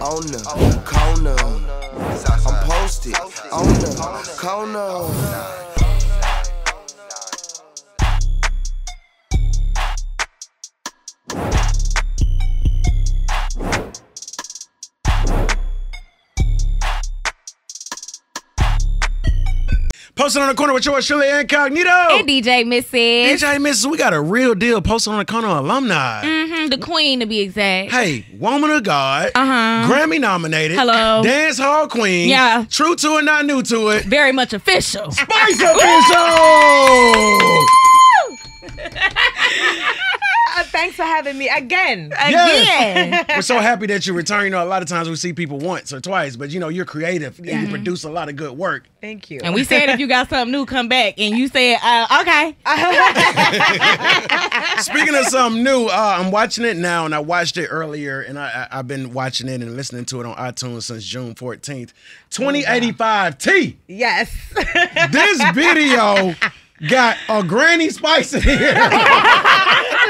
on the corner. I'm posted on the corner. Posted on the corner with yours truly, Incognito and DJ Misses. DJ Misses, we got a real deal. Posted on the corner alumni. The queen, to be exact. Hey, woman of God, Grammy nominated. Hello. Dance hall queen. Yeah. True to it, not new to it. Very much official. Spice official. Thanks for having me again. Yes. We're so happy that you return. You know, a lot of times we see people once or twice, but you know, you're creative and you produce a lot of good work. Thank you. And we said if you got something new, come back. And you said, okay. Speaking of something new, I'm watching it now, and I watched it earlier, and I've been watching it and listening to it on iTunes since June 14th. 2085T. Yes. This video got a Granny Spice in here.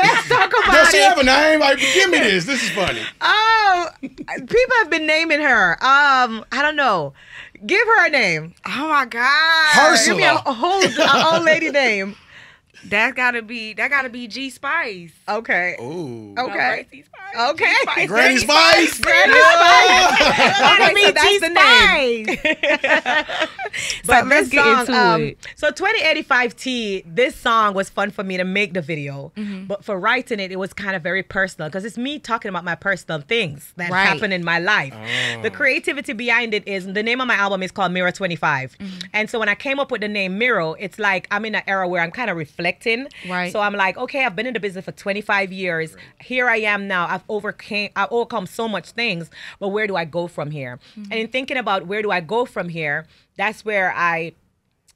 Let's talk about Does she it. have a name? Like, give me this. This is funny. Oh, people have been naming her. I don't know. Give her a name. Oh, my God. Ursula. Give me a old lady name. That gotta be G Spice. Okay. Ooh. Okay. Spice. Okay. Granny Spice. Granny Spice. Gotta be so that's the name. But let's get into it. So 2085T, this song was fun for me to make the video, but for writing it, it was kind of very personal because it's me talking about my personal things that happen in my life. Oh. The creativity behind it is, the name of my album is called Mirror 25. And so when I came up with the name Mirror, it's like I'm in an era where I'm kind of reflecting. Right. So I'm like, okay, I've been in the business for 25 years. Here I am now. I've overcome so much things, but where do I go from here? And in thinking about where do I go from here, that's where I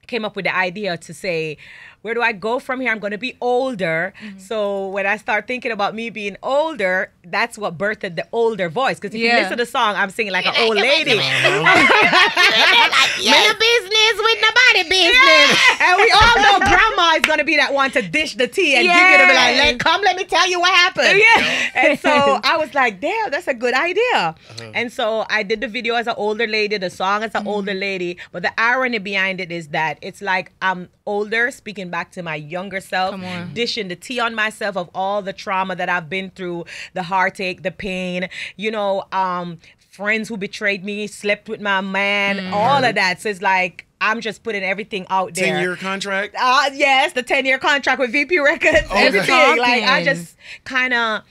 came up with the idea to say, where do I go from here? I'm going to be older. So when I start thinking about me being older, that's what birthed the older voice. Because if you listen to the song, I'm singing like an old lady. In the business with nobody business. And we all know grandma is going to be that one to dish the tea and give you the like, come, let me tell you what happened. And so I was like, damn, that's a good idea. And so I did the video as an older lady, the song as an older lady. But the irony behind it is that it's like I'm older, speaking back to my younger self, dishing the tea on myself of all the trauma that I've been through, the heartache, the pain, you know, friends who betrayed me, slept with my man, all of that. So it's like, I'm just putting everything out there. 10-year contract? Yes, the 10-year contract with VP Records, everything. Like, I just kind of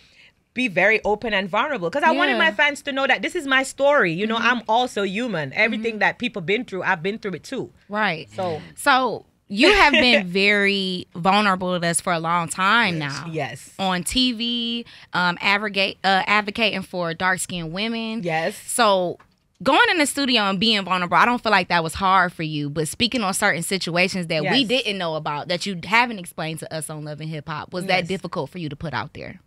be very open and vulnerable because I wanted my fans to know that this is my story. You know, I'm also human. Everything that people been through, I've been through it too. Right. So you have been very vulnerable with us for a long time now. Yes. On TV, advocating for dark-skinned women. Yes. So going in the studio and being vulnerable, I don't feel like that was hard for you. But speaking on certain situations that we didn't know about, that you haven't explained to us on Love and Hip Hop, was that difficult for you to put out there?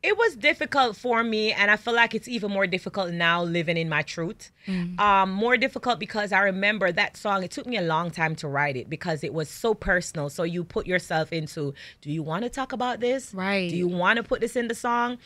It was difficult for me, and I feel like it's even more difficult now living in my truth. More difficult because I remember that song, it took me a long time to write it because it was so personal. So you put yourself into, do you want to talk about this? Right. Do you want to put this in the song?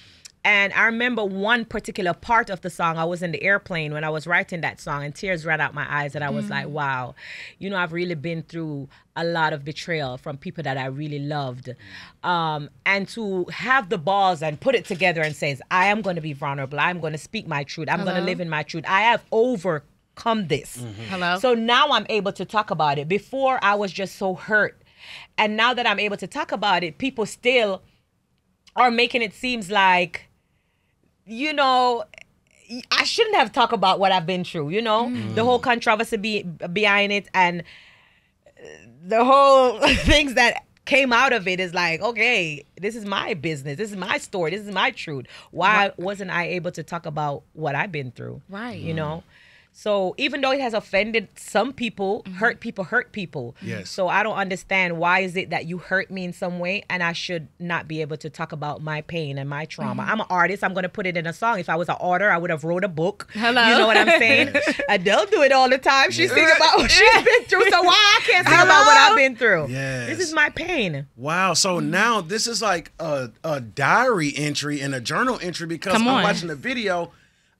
And I remember one particular part of the song. I was in the airplane when I was writing that song and tears ran out my eyes. And I was like, wow, you know, I've really been through a lot of betrayal from people that I really loved. And to have the balls and put it together and says, I am going to be vulnerable. I'm going to speak my truth. I'm going to live in my truth. I have overcome this. So now I'm able to talk about it. Before I was just so hurt. And now that I'm able to talk about it, people still are making it seems like, you know, I shouldn't have talked about what I've been through, you know? The whole controversy behind it and the whole things that came out of it is like, okay, this is my business. This is my story. This is my truth. Why wasn't I able to talk about what I've been through? Right. You know? So even though it has offended some people, hurt people. Yes. So I don't understand why is it that you hurt me in some way and I should not be able to talk about my pain and my trauma. I'm an artist. I'm going to put it in a song. If I was an author, I would have wrote a book. Hello. You know what I'm saying? Adele do it all the time. She sing about what she's been through. So why I can't sing about what I've been through? Yes. This is my pain. Wow. So now this is like a diary entry and a journal entry because Come I'm on. watching the video.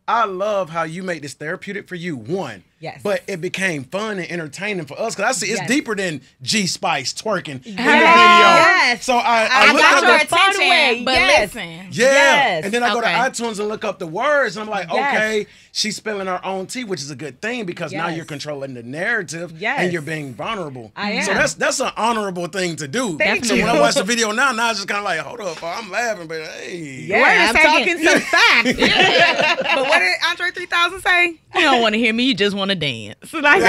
I love how you make this therapeutic for you, one. Yes. But it became fun and entertaining for us, because I see it's deeper than G-Spice twerking in the video. Yes. So I look got up your the attention, but listen. Yeah. Yes. And then I go to Okay. iTunes and look up the words, and I'm like, Yes. okay, she's spilling her own tea, which is a good thing, because now Yes. you're controlling the narrative Yes. and you're being vulnerable. I am. So that's an honorable thing to do. Thank so you. when I watch the video now it's just kind of like, hold up, I'm laughing, but hey. Yeah, Wait a I'm second. talking some facts. But what did Andre 3000 say? You don't want to hear me, you just want to dance. Like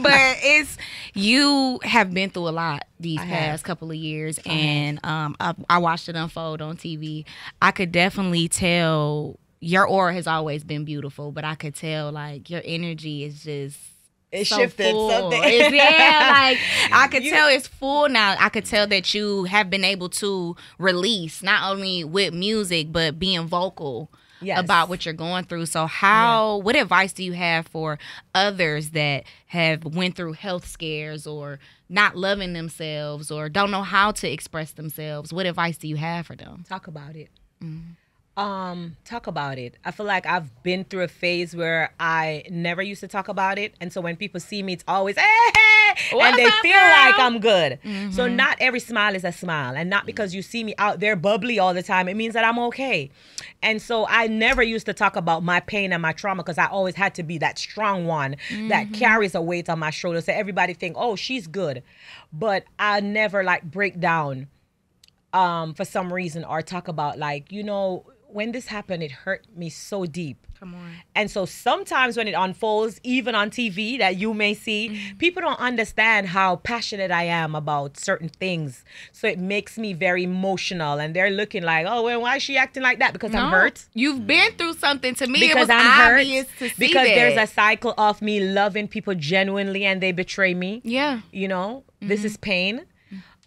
but you have been through a lot these past couple of years, and I watched it unfold on TV. I could definitely tell your aura has always been beautiful, but I could tell like your energy is just It so shifted full. something. Like I could tell it's full now. I could tell that you have been able to release not only with music but being vocal. Yes. About what you're going through. So what advice do you have for others that have went through health scares or not loving themselves or don't know how to express themselves? What advice do you have for them? Talk about it. Talk about it. I feel like I've been through a phase where I never used to talk about it, and so when people see me, it's always hey, and they feel like I'm good. So not every smile is a smile, and not because you see me out there bubbly all the time, it means that I'm okay. And so I never used to talk about my pain and my trauma, because I always had to be that strong one that carries a weight on my shoulders, so everybody think, oh, she's good, but I never like break down for some reason or talk about like, you know, when this happened, it hurt me so deep. Come on. And so sometimes when it unfolds, even on TV that you may see, people don't understand how passionate I am about certain things. So it makes me very emotional, and they're looking like, oh, well, why is she acting like that? Because I'm hurt. You've been through something. To me, Because it was I'm obvious hurt. to see Because that. there's a cycle of me loving people genuinely and they betray me. Yeah. You know, this is pain.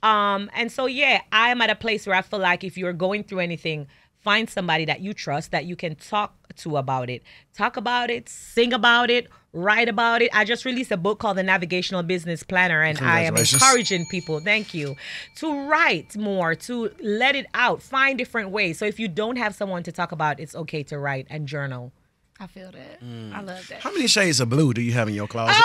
And so, yeah, I am at a place where I feel like if you're going through anything, find somebody that you trust, that you can talk to about it. Talk about it, sing about it, write about it. I just released a book called The Navigational Business Planner, and I am encouraging people, thank you, to write more, to let it out, find different ways. So if you don't have someone to talk about, it's okay to write and journal. I feel that. I love that. How many shades of blue do you have in your closet?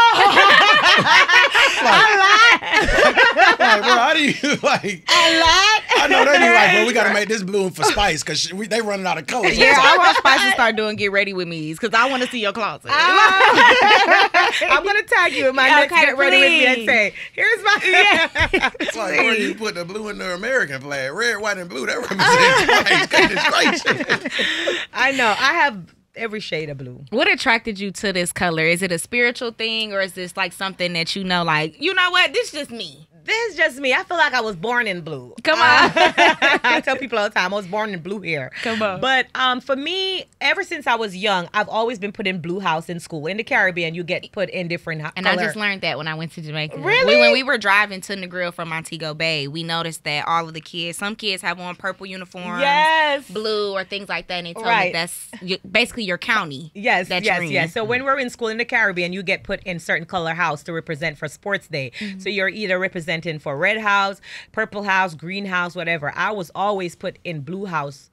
Like, bro, how do you like? A lot. I know they be like, well, we got to make this blue for Spice because they running out of colors. Yeah, I want Spice to start doing Get Ready With Me's because I want to see your closet. I'm going to tag you in my next Get Ready With Me and say, here's my... It's like, where you put the blue in the American flag? Red, white, and blue. That represents Spice. Goodness gracious. I know. I have every shade of blue. What attracted you to this color? Is it a spiritual thing, or is this like something that you know, like, you know what, this is just me? This is just me. I feel like I was born in blue. Come on. I tell people all the time, I was born in blue hair. Come on. But for me, ever since I was young, I've always been put in blue house in school. In the Caribbean, you get put in different And color. I just learned that when I went to Jamaica. Really? When we were driving to Negril from Montego Bay, we noticed that all of the kids, some kids have on purple uniforms, Yes. blue or things like that. And they told me Right. that's basically your county. Yes, That's yes, green. yes. So when we're in school in the Caribbean, you get put in certain color house to represent for sports day. So you're either representing for red house, purple house, green house, whatever. I was always put in blue house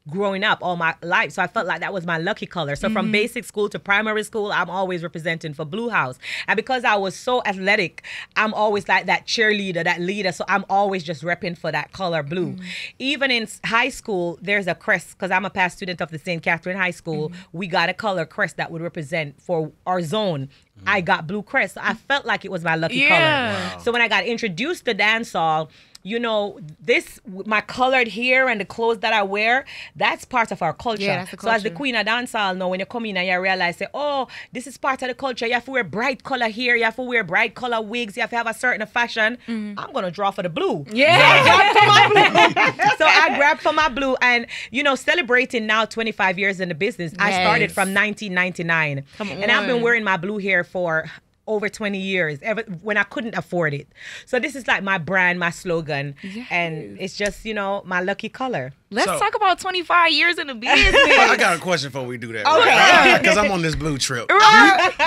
growing up all my life. So I felt like that was my lucky color. So from basic school to primary school, I'm always representing for blue house. And because I was so athletic, I'm always like that cheerleader, that leader. So I'm always just repping for that color blue. Even in high school, there's a crest, because I'm a past student of the St. Catherine High School. We got a color crest that would represent for our zone. I got blue crest. So I felt like it was my lucky color. Wow. So when I got introduced to dancehall, you know, this, my colored hair and the clothes that I wear, that's part of our culture. Yeah, that's the So as the culture. Queen of Dancehall now, when you come in and you realize, say, oh, this is part of the culture. You have to wear bright color hair. You have to wear bright color wigs. You have to have a certain fashion. I'm going to draw for the blue. Yeah. So I grabbed for my blue. So I grabbed for my blue. And, you know, celebrating now 25 years in the business, I started Yes. from 1999. Come And I've been on. wearing my blue hair for over 20 years, ever when I couldn't afford it. So this is like my brand, my slogan. And it's just, you know, my lucky color. Let's So- talk about 25 years in the business. I got a question before we do that. Okay. Because I'm on this blue trip.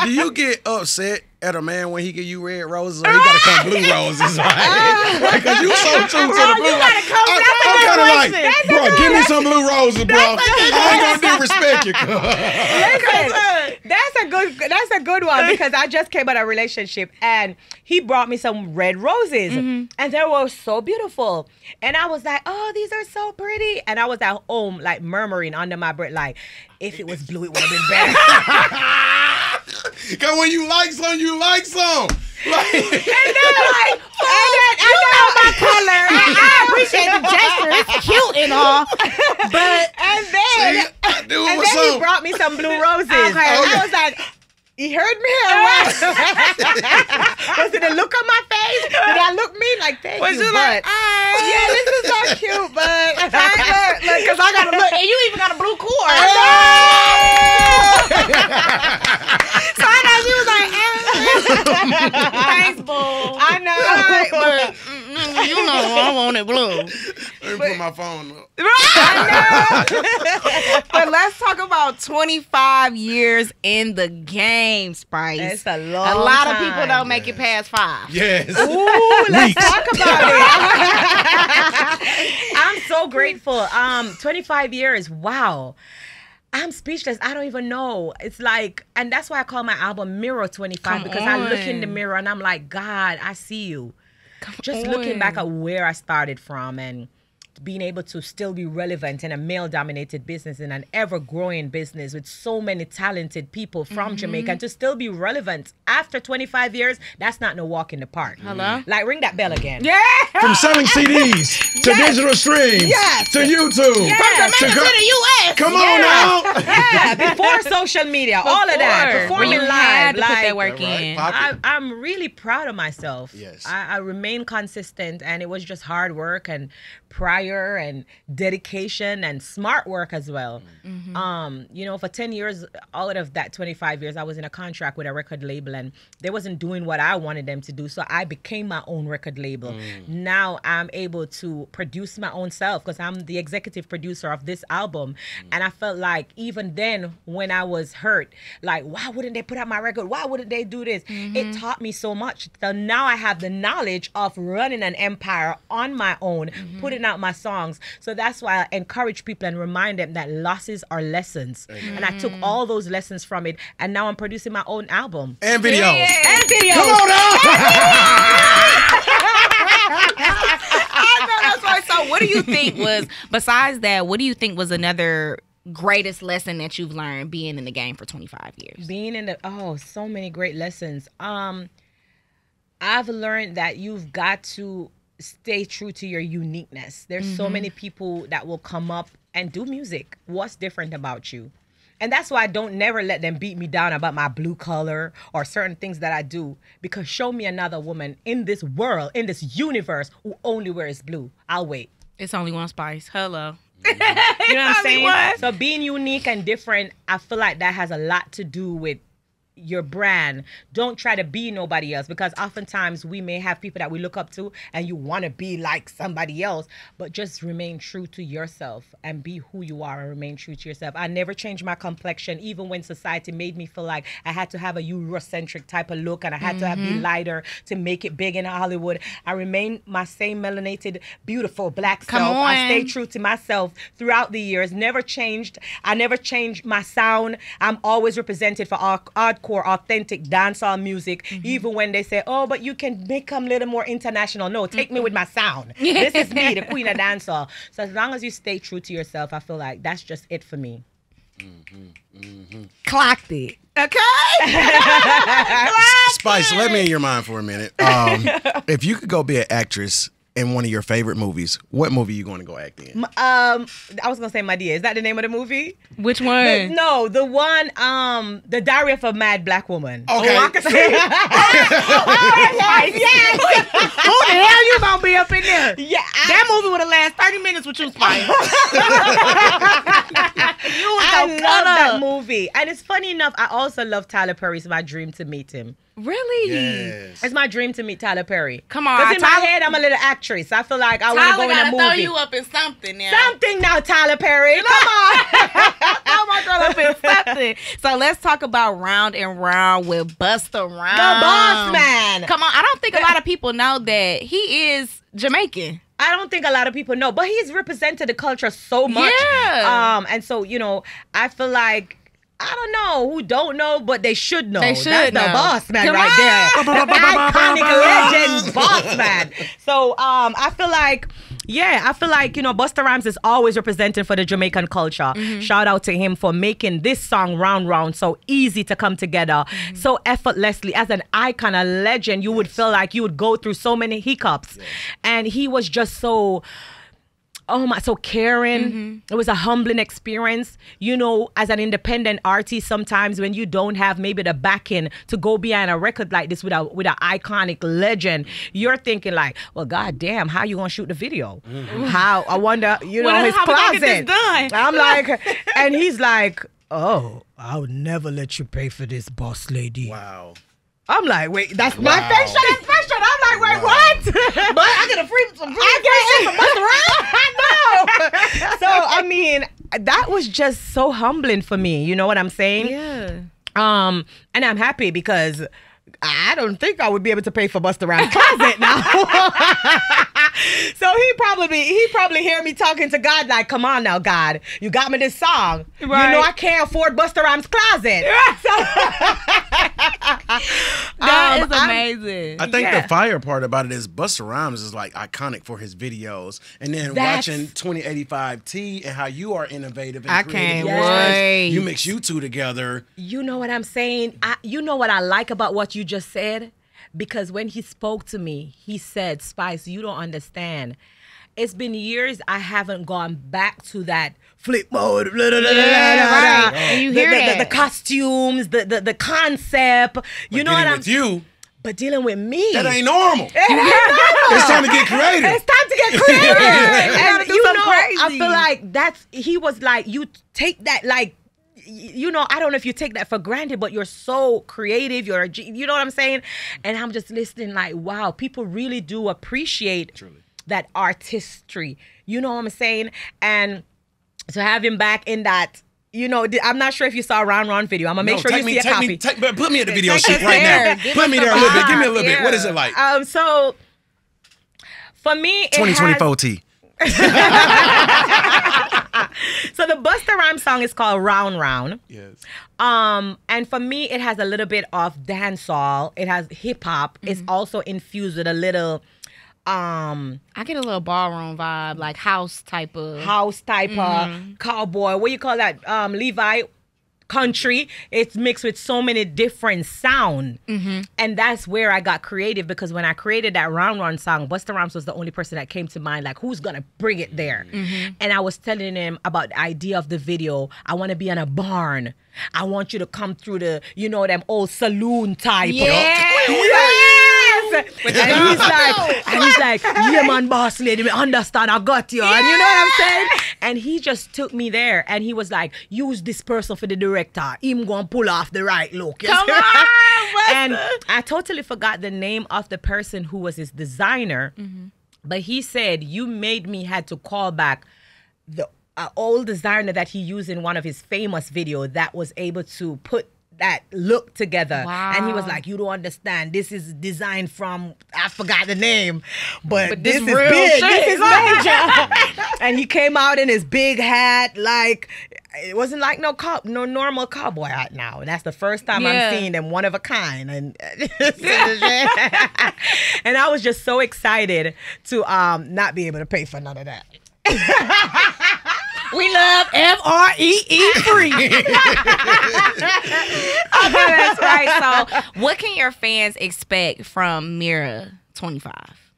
Do you get upset at a man when he give you red roses, or he gotta come blue roses? Like, cause you so true to the blue. gotta come. I'm kind of like, bro, give me some blue roses, bro. I ain't gonna disrespect you. That's a good one because I just came out of a relationship and he brought me some red roses and they were so beautiful. And I was like, oh, these are so pretty. And I was at home like murmuring under my breath, like, if it was blue, it would have been better. Cause when you like some, you like some. Like, and then like, I know my color. I appreciate the gesture. It's cute and all. But and then he brought me some blue roses. Okay. I was like, he heard me or what? Was it a look on my face? Did I look mean? Like, thank you, but yeah, this is so cute, but look, cause I gotta look, and you even got a blue cord. So I know she was like, thanks, boo. I know, but You know I want it blue. Let me put my phone up. I know. But let's talk about 25 years in the game, Spice. It's a long A lot time. of people don't make it past 5. Yes. Ooh, let's talk about it. I'm so grateful. 25 years. Wow. I'm speechless. I don't even know. It's like, and that's why I call my album Mirror 25 because I look in the mirror and I'm like, God, I see you. Just looking back at where I started from and being able to still be relevant in a male-dominated business, in an ever-growing business with so many talented people from Jamaica, and to still be relevant after 25 years, that's not no walk in the park. Hello? Like, ring that bell again. Yeah. From selling CDs to digital streams to YouTube. From Jamaica to the U.S. Come on now. Yeah, before social media, all of that, performing When you live. had to put like, that work in. I'm really proud of myself. Yes. I remain consistent, and it was just hard work and prior and dedication and smart work as well. You know, for 10 years, all of that 25 years, I was in a contract with a record label and they wasn't doing what I wanted them to do. So I became my own record label. Now I'm able to produce my own self because I'm the executive producer of this album. And I felt like even then when I was hurt, like, why wouldn't they put out my record? Why wouldn't they do this? It taught me so much. So now I have the knowledge of running an empire on my own, putting out my songs. So that's why I encourage people and remind them that losses are lessons. And I took all those lessons from it, and now I'm producing my own album. And videos. And videos. Come on now. I know that's right. So what do you think was, besides that, what do you think was another greatest lesson that you've learned being in the game for 25 years? Being in the, so many great lessons. I've learned that you've got to stay true to your uniqueness. There's so many people that will come up and do music. What's different about you? And that's why I don't never let them beat me down about my blue color or certain things that I do, because show me another woman in this world, in this universe, who only wears blue. I'll wait. It's only one Spice. Hello. You know what I'm saying? So being unique and different, I feel like that has a lot to do with your brand. Don't try to be nobody else, because oftentimes we may have people that we look up to and you want to be like somebody else, but just remain true to yourself and be who you are and remain true to yourself. I never changed my complexion, even when society made me feel like I had to have a Eurocentric type of look and I had to be lighter to make it big in Hollywood. I remain my same melanated, beautiful black self. I stay true to myself throughout the years. Never changed. I never changed my sound. I'm always represented for hardcore, authentic dancehall music, even when they say, oh, but you can become a little more international. No, take me with my sound. This is me, the Queen of Dancehall. So as long as you stay true to yourself, I feel like that's just it for me. Clocked it. Okay. Spice, let me in your mind for a minute. If you could go be an actress in one of your favorite movies, what movie are you going to go act in? I was going to say Madea. Is that the name of the movie? Which one? The one, The Diary of a Mad Black Woman. Okay. Oh, I can see it. Yes. Who the hell you gonna be up in there? Yeah. That movie would have lasted 30 minutes with you, Spice. I love that movie. And it's funny enough, I also love Tyler Perry. It's my dream to meet him. Really? Yes. It's my dream to meet Tyler Perry. Come on. Because in my head, I'm a little actress. I feel like I want to go in a movie. Throw you up in something now. Something now, Tyler Perry. Come on. Oh my God, up in something it. So let's talk about Round and Round with Busta Rhymes. The boss man. Come on, I don't think a lot of people know that he is Jamaican. I don't think a lot of people know, but he's represented the culture so much. Yeah. And so, I feel like, I don't know who don't know, but they should know. They should That's know. the boss man Come right on. there. The iconic legend boss man. So I feel like, Busta Rhymes is always representing for the Jamaican culture. Shout out to him for making this song Round Round so easy to come together, so effortlessly. As an icon, a legend, you would feel like you would go through so many hiccups. And he was just so caring. It was a humbling experience. As an independent artist, sometimes when you don't have maybe the backing to go behind a record like this with an iconic legend, you're thinking like, well, goddamn, how you gonna shoot the video? How? I wonder, his closet. I'm like, and he's like, oh, I would never let you pay for this, boss lady. Wow. I'm like, wait, that's my facial expression. I'm like, wait, what? But I get some free from Busta Rhymes. So, I mean, that was just so humbling for me. You know what I'm saying? Yeah. And I'm happy because I don't think I would be able to pay for Busta Rhymes' closet now. So he probably hear me talking to God like, come on now, God, you got me this song. Right. I can't afford Busta Rhymes' closet. That is amazing. I think the fire part about it is Busta Rhymes is like iconic for his videos, and then watching 2085 T and how you are innovative and I creative. can't wait. You mix you two together. You know what I'm saying? You know what I like about what you just said? Because when he spoke to me, he said, Spice, you don't understand. It's been years I haven't gone back to that flip mode. Blah, blah, blah, Right. And you hear the costumes, the concept. You know what I'm saying? But dealing with me. That ain't normal. It's time to get creative. It's time to get creative. And crazy. I feel like he was like, you take that like, I don't know if you take that for granted, but you're so creative. You know what I'm saying? And I'm just listening like, wow, people really do appreciate that artistry. You know what I'm saying? And to have him back in that, I'm not sure if you saw Round Round video. I'm going to make sure you see a copy. Put me at the video shoot right now. Put me there a little bit. Give me a little bit. What is it like? So for me, 2024 T. So the Busta Rhymes song is called Round Round. Yes. And for me, it has a little bit of dancehall. It has hip hop. It's also infused with a little I get a little ballroom vibe, like house type of cowboy. What do you call that? Levi country. It's mixed with so many different sound. And that's where I got creative, because when I created that Round Round song, Busta Rhymes was the only person that came to mind, like, who's gonna bring it there? And I was telling him about the idea of the video. I want to be in a barn. I want you to come through the, them old saloon type. And he's like, yeah, man, boss lady, me understand, I got you. And you know what I'm saying? And he just took me there, and he was like, use this person for the director. Him gonna pull off the right look. Come on, Busta. And I totally forgot the name of the person who was his designer, but he said, you made me had to call back the old designer that he used in one of his famous videos that was able to put that look together. Wow. And he was like, you don't understand, this is designed from, I forgot the name, but this is real big, shit. this is major. And he came out in his big hat, like, it wasn't like no normal cowboy hat now. And that's the first time I'm seeing them, one of a kind. And and I was just so excited to not be able to pay for none of that. We love FREE free. Okay, that's right. So, what can your fans expect from Mirror 25?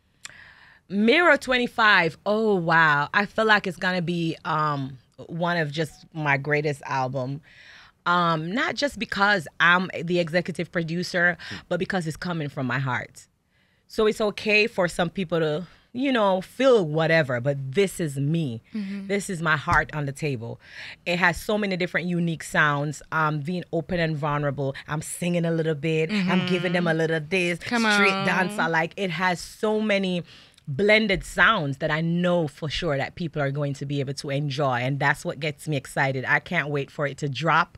Mirror 25. Oh wow! I feel like it's gonna be one of just my greatest album. Not just because I'm the executive producer, but because it's coming from my heart. So it's okay for some people to, feel whatever, but this is me. This is my heart on the table. It has so many different unique sounds. Being open and vulnerable. I'm singing a little bit. I'm giving them a little this. Come street on. dancer. Like, it has so many blended sounds that I know for sure that people are going to be able to enjoy, and that's what gets me excited. I can't wait for it to drop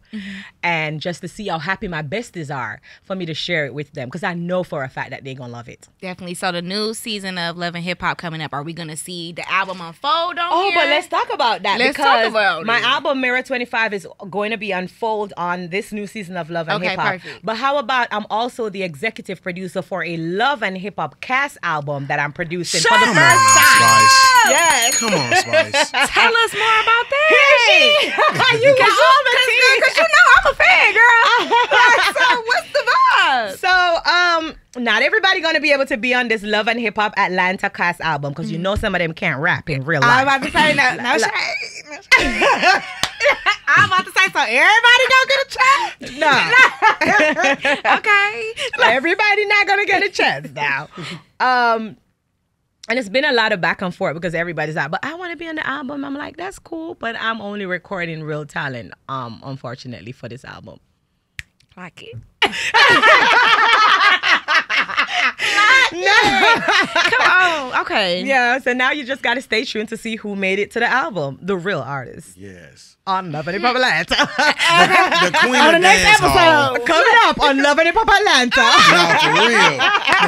and just to see how happy my besties are for me to share it with them, because I know for a fact that they're gonna love it. Definitely. So the new season of Love and Hip Hop coming up, are we gonna see the album unfold on Oh, here? but let's talk about that. Let's because talk about my it. album Mirror 25 is going to be unfold on this new season of Love and Okay, Hip Hop. perfect. But how about I'm also the executive producer for a Love and Hip Hop cast album that I'm producing for the Come first on, time. Spice. Yes. Come on, Spice. Tell us more about that. You got all the tea. Because you know I'm a fan, girl. So what's the vibe? So, not everybody gonna be able to be on this Love and Hip Hop Atlanta cast album, because you know some of them can't rap in real life. I'm about to say no shade. I'm about to say, so everybody don't get a chance? No. Okay. Everybody not gonna get a chance now. And it's been a lot of back and forth because everybody's like, but I want to be on the album. I'm like, that's cool, but I'm only recording real talent, unfortunately, for this album. Like it. Come on. Okay. Yeah, so now you just got to stay tuned to see who made it to the album, the real artist. Yes. On Love and Hip Hop Atlanta. The Queen On of the next Dancehall. episode, coming up on Love and Hip Hop Atlanta. No, for real.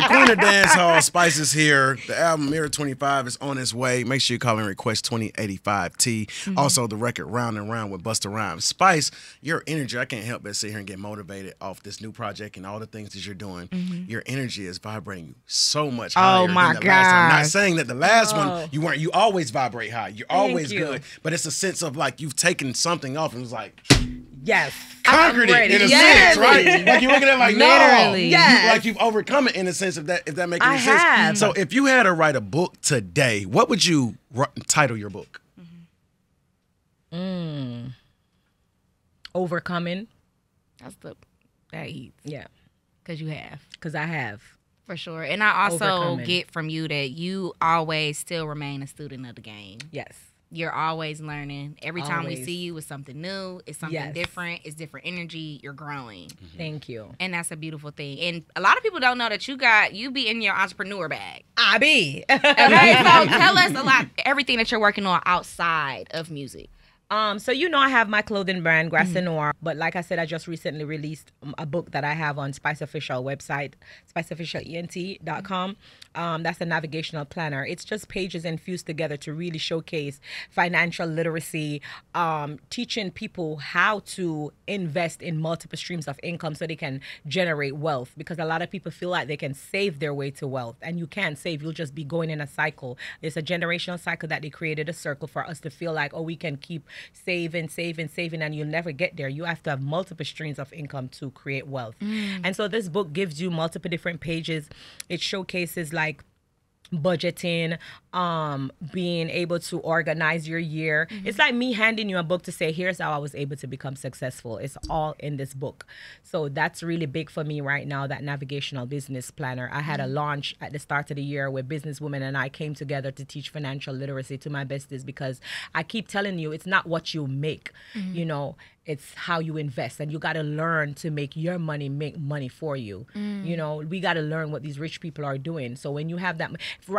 The Queen of Dancehall, Spice is here. The album Mirror 25 is on its way. Make sure you call and request 2085T. Also, the record Round and Round with Busta Rhymes. Spice, your energy, I can't help but sit here and get motivated off this new project and all the things that you're doing. Your energy is vibrating so much higher my than the last time. Not gosh. saying that the last one you weren't. You always vibrate high. You're always you. good. But it's a sense of like you've taken something off and was like Yes. conquered it ready. in a Yes. sense, right? Like you're looking at it like, Literally. no. Yes. Like you've overcome it in a sense, if that makes any I sense. have. So if you had to write a book today, what would you title your book? Overcoming. That eats. Yeah, Because you have. because I have. For sure. And I also Overcoming. get from you that you always still remain a student of the game. Yes. You're always learning. Every time we Always. see you, it's something new. It's something Yes. different. It's different energy. You're growing. Thank you. And that's a beautiful thing. And a lot of people don't know that you be in your entrepreneur bag. I be. Okay, so tell us everything that you're working on outside of music. So you know I have my clothing brand, Grass and Noir, but like I said, I just recently released a book that I have on Spice Official website, spiceofficialent.com. That's a navigational planner. It's just pages infused together to really showcase financial literacy, teaching people how to invest in multiple streams of income so they can generate wealth, because a lot of people feel like they can save their way to wealth, and you can't save. You'll just be going in a cycle. It's a generational cycle that they created, a circle for us to feel like, oh, we can keep saving, and you'll never get there. You have to have multiple streams of income to create wealth. And so this book gives you multiple different pages. It showcases like budgeting, being able to organize your year. It's like me handing you a book to say, here's how I was able to become successful. It's all in this book. So that's really big for me right now, that navigational business planner. I had a launch at the start of the year where businesswomen and I came together to teach financial literacy to my besties, because I keep telling you, it's not what you make, you know, it's how you invest, and you got to learn to make your money make money for you. You know, we got to learn what these rich people are doing. So when you have that,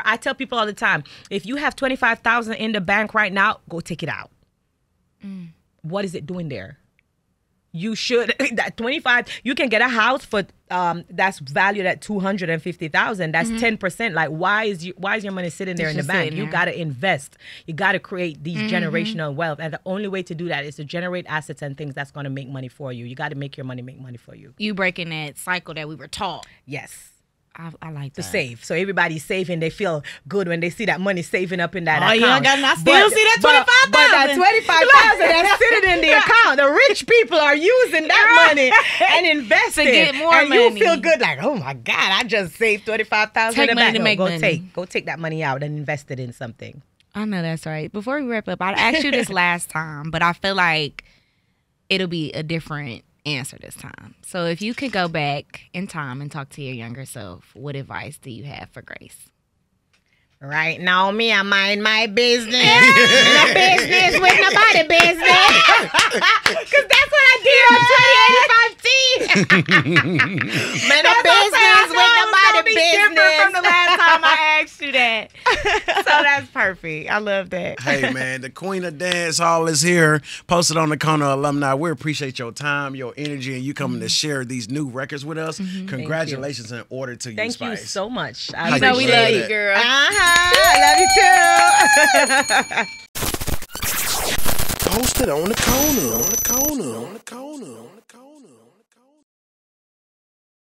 I tell people all the time, if you have $25,000 in the bank right now, go take it out. What is it doing there? You should, that 25, you can get a house for that's valued at $250,000. That's 10%. Like, why is your money sitting there in the just bank? sitting You there. got to invest. You got to create these generational wealth, and the only way to do that is to generate assets and things that's going to make money for you. You got to make your money make money for you. You breaking that cycle that we were taught. Yes. I like To that. save. So everybody's saving. They feel good when they see that money saving up in that Oh, account. you ain't got still see that But that 25,000. $25,000 that's sitting in the account, the rich people are using that money and investing To get more and money. you feel good, like, oh my God, I just saved $25,000 Take in the money bank. to No, make go money. take that money out and invest it in something. I know that's right. Before we wrap up, I asked you this last time, but I feel like it'll be a different answer this time. So if you could go back in time and talk to your younger self, what advice do you have for Grace? Right now, me, I mind my business. No business with nobody business. Because that's what I did on 2085T. Man, no business with nobody different from the last time I asked you that. So that's perfect. I love that. Hey, man, the Queen of Dancehall is here. Posted on the Corner alumni. We appreciate your time, your energy, and you coming to share these new records with us. Congratulations in order to you, Thank Spice. you so much. You know we love you, girl. Posted on the corner.